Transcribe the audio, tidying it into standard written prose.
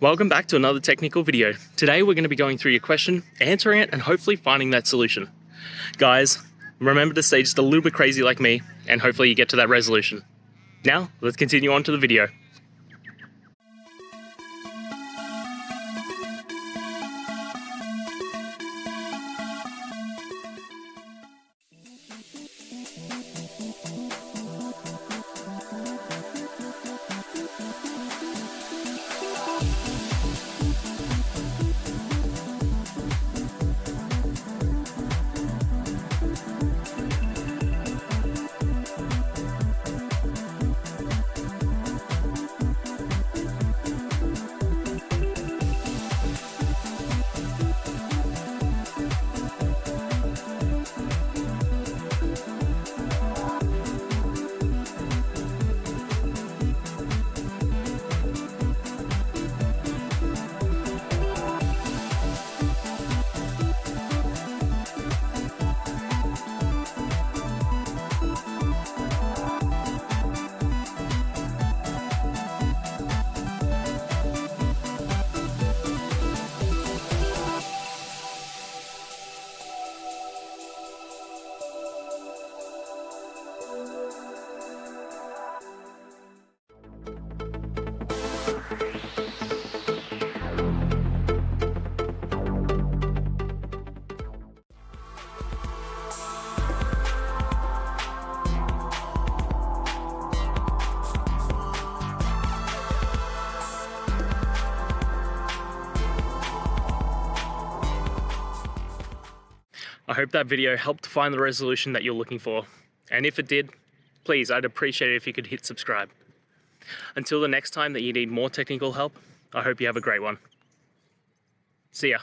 Welcome back to another technical video. Today we're going to be going through your question, answering it, and hopefully finding that solution. Guys, remember to stay just a little bit crazy like me, and hopefully you get to that resolution. Now, let's continue on to the video. I hope that video helped find the resolution that you're looking for. And if it did, please, I'd appreciate it if you could hit subscribe. Until the next time that you need more technical help, I hope you have a great one. See ya.